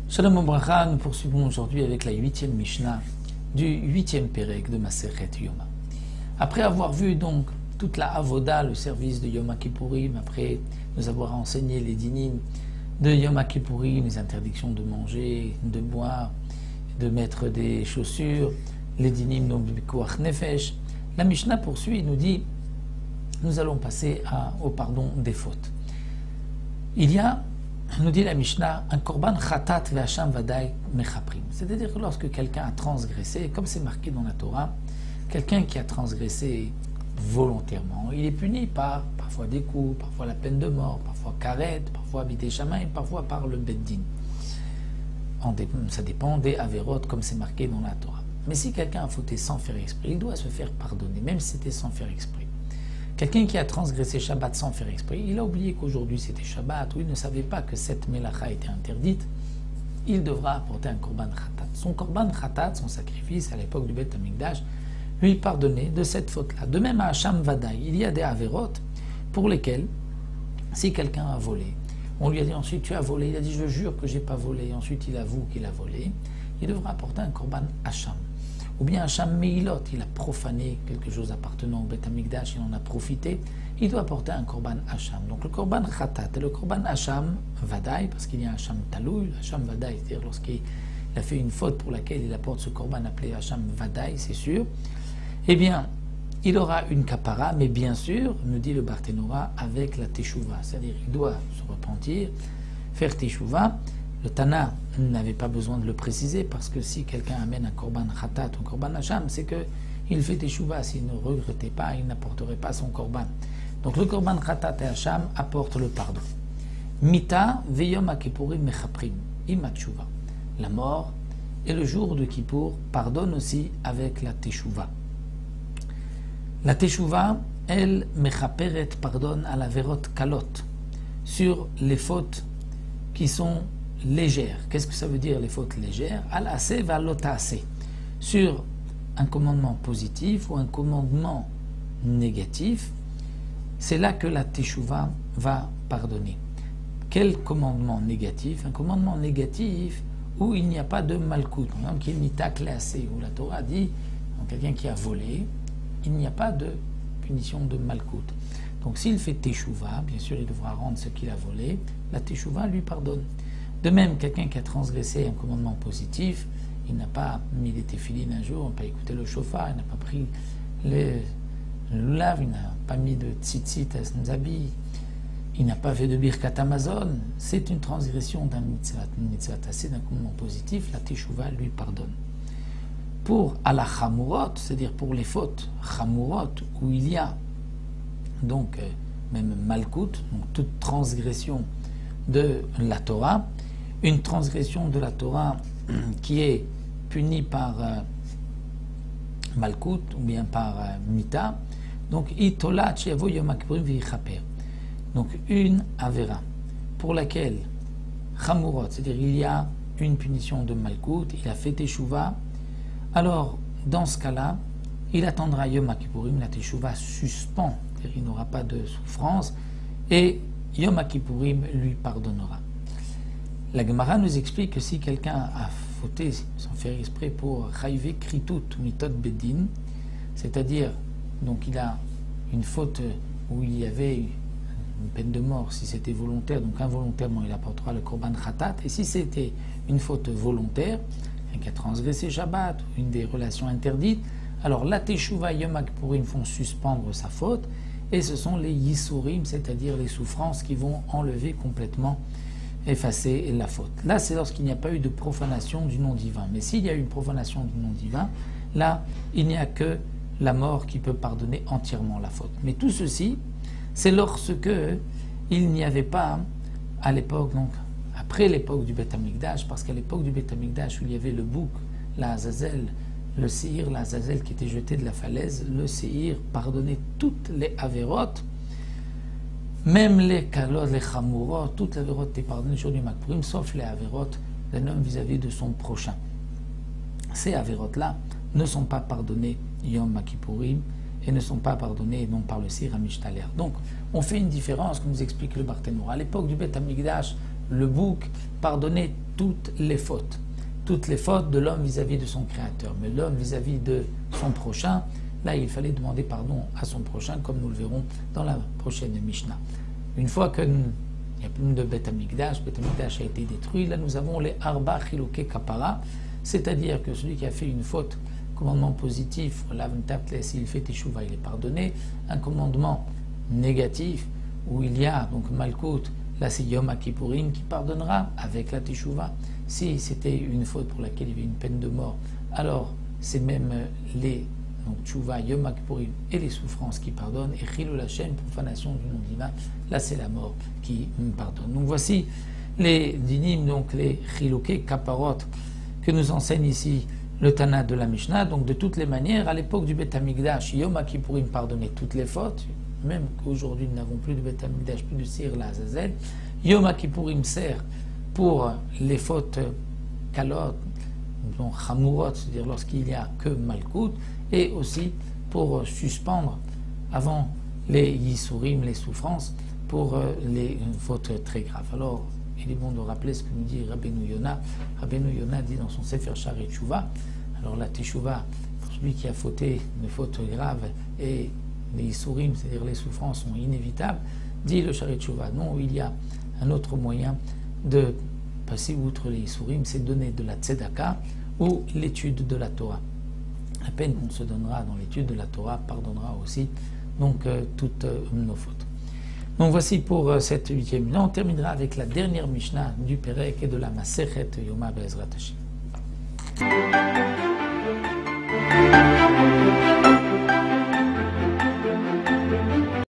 Shalom Obracha, nous poursuivons aujourd'hui avec la 8e Mishnah du 8e Pérek de Masechet Yoma. Après avoir vu donc toute la Avoda, le service de Yom Kippourim, après nous avoir enseigné les dinim de Yom Kippourim, les interdictions de manger, de boire, de mettre des chaussures, les dinim donc du Pikuach Nefesh, la Mishnah poursuit et nous dit, nous allons passer au pardon des fautes. Il y a, nous dit la Mishnah, un korban chatat ve'asham vadai mechaprim. C'est-à-dire que lorsque quelqu'un a transgressé, comme c'est marqué dans la Torah, quelqu'un qui a transgressé volontairement, il est puni par parfois des coups, parfois la peine de mort, parfois karet, parfois habité chamin et parfois par le beddin. Ça dépend des averot comme c'est marqué dans la Torah. Mais si quelqu'un a fauté sans faire exprès, il doit se faire pardonner, même si c'était sans faire exprès. Quelqu'un qui a transgressé Shabbat sans faire exprès, il a oublié qu'aujourd'hui c'était Shabbat, ou il ne savait pas que cette mélacha était interdite, il devra apporter un korban khatat. Son korban khatat, son sacrifice à l'époque du Beth Amikdash, lui pardonner de cette faute-là. De même à Hacham Vadaï, il y a des averot pour lesquels, si quelqu'un a volé, on lui a dit ensuite tu as volé, il a dit je jure que j'ai pas volé, ensuite il avoue qu'il a volé, il devra apporter un korban Hacham. Ou bien Hacham Meilot, il a profané quelque chose appartenant au Beth Amikdash, il en a profité, il doit apporter un korban Hacham. Donc le korban Khatat et le korban Hacham Vadaï, parce qu'il y a un Hacham Talouy, Hacham Vadaï, c'est-à-dire lorsqu'il a fait une faute pour laquelle il apporte ce korban appelé Hacham Vadaï, c'est sûr, eh bien, il aura une kapara, mais bien sûr, nous dit le Barthénora, avec la teshuva, c'est-à-dire il doit se repentir, faire teshuva. Le Tana n'avait pas besoin de le préciser parce que si quelqu'un amène un korban khatat ou un korban hacham, c'est qu'il fait teshuva. S'il ne regrettait pas, il n'apporterait pas son korban. Donc le korban khatat et hacham apporte le pardon. Mita veyom kippourim mechaprim im teshuva. La mort et le jour de Kippour pardonnent aussi avec la teshuva. La teshuva, elle, mechaperet, pardonne à la verot kalot sur les fautes qui sont légères. Qu'est-ce que ça veut dire les fautes légères? Al-aseh va l'otase. Sur un commandement positif ou un commandement négatif, c'est là que la teshuva va pardonner. Quel commandement négatif? Un commandement négatif où il n'y a pas de malkout. Par exemple, qui est nita klasé, où la Torah dit, quelqu'un qui a volé, il n'y a pas de punition de malkout. Donc s'il fait teshuva, bien sûr il devra rendre ce qu'il a volé, la teshuva lui pardonne. De même, quelqu'un qui a transgressé un commandement positif, il n'a pas mis des téphilines un jour, il n'a pas écouté le shofar, il n'a pas pris le lulav, il n'a pas mis de tzitzit à son habit, il n'a pas fait de birkat Amazon, c'est une transgression d'un mitzvah tassé, d'un commandement positif, la teshuva lui pardonne. Pour ala chamurot, c'est-à-dire pour les fautes chamurot, où il y a donc même malkout, donc toute transgression de la Torah, une transgression de la Torah qui est punie par malkout ou bien par mita, donc itola tchiavo yom kippurim v'ichaper. Donc une avera pour laquelle chamurot, c'est-à-dire il y a une punition de malkout, il a fait teshuva, alors dans ce cas-là, il attendra Yom Kippourim, la teshuva suspend, c'est-à-dire il n'aura pas de souffrance, et Yom Kippourim lui pardonnera. La Gemara nous explique que si quelqu'un a fauté sans faire exprès pour Chayve Kritut Mitot Bedin, c'est-à-dire donc il a une faute où il y avait une peine de mort si c'était volontaire, donc involontairement il apportera le korban khatat, et si c'était une faute volontaire, qui a transgressé Shabbat, une des relations interdites, alors la teshuva et Yom Kippourim font suspendre sa faute, et ce sont les yisurim, c'est-à-dire les souffrances qui vont enlever complètement, effacer la faute. Là, c'est lorsqu'il n'y a pas eu de profanation du nom divin. Mais s'il y a eu une profanation du nom divin, là, il n'y a que la mort qui peut pardonner entièrement la faute. Mais tout ceci, c'est lorsque il n'y avait pas, à l'époque, donc, après l'époque du Beth Amikdash, parce qu'à l'époque du Beth Amikdash, où il y avait le bouc, la Azazel, le Seir, la Azazel qui était jeté de la falaise, le Seir pardonnait toutes les avérotes, même les kalot, les chamurot, toutes les avérotes étaient pardonnées sur du Makpurim, sauf les avérotes d'un homme vis-à-vis de son prochain. Ces avérotes-là ne sont pas pardonnées Yom Kippourim, et ne sont pas pardonnés donc par le Sir Amishtaler. Donc on fait une différence, comme nous explique le Barthénour. À l'époque du Beth Amikdash, le bouc pardonnait toutes les fautes de l'homme vis-à-vis de son créateur. Mais l'homme vis-à-vis de son prochain, là il fallait demander pardon à son prochain, comme nous le verrons dans la prochaine Mishnah. Une fois qu'il n'y a plus de Beth Amikdash a été détruit, là nous avons les Arba Chiloke Kapara, c'est-à-dire que celui qui a fait une faute, commandement positif, s'il fait Teshuvah, il est pardonné. Un commandement négatif, où il y a donc Malkout, là c'est Yom Kippourim qui pardonnera avec la Teshuvah. Si c'était une faute pour laquelle il y avait une peine de mort, alors c'est même les Teshuvah, Yom Kippourim et les souffrances qui pardonnent, et Chilul Hashem, profanation du nom divin, là c'est la mort qui pardonne. Donc voici les dinim, donc les Chiloke Kaparot, que nous enseigne ici le Tana de la Mishnah. Donc de toutes les manières, à l'époque du Beth Amikdash, Yom Kippourim pardonnait toutes les fautes, même qu'aujourd'hui nous n'avons plus de Beth Amikdash, plus de Sir la Azazel. Yom Kippourim sert pour les fautes kalot, donc chamurot, c'est-à-dire lorsqu'il n'y a que malkout, et aussi pour suspendre avant les yisurim, les souffrances, pour les fautes très graves. Alors, il est bon de rappeler ce que nous dit Rabbeinu Yonah. Rabbeinu Yonah dit dans son Sefer Sharet Teshuvah, alors la Teshuvah, pour celui qui a fauté une faute grave et les Isurim, c'est-à-dire les souffrances, sont inévitables, dit le Sharet Teshuvah. Non, il y a un autre moyen de passer outre les Isurim, c'est donner de la Tzedaka ou l'étude de la Torah. La peine qu'on se donnera dans l'étude de la Torah pardonnera aussi donc toutes nos fautes. Donc voici pour cette 8e Mishnah. On terminera avec la dernière Mishnah du Pérek et de la Masechet Yoma Be'ezrat Hashem.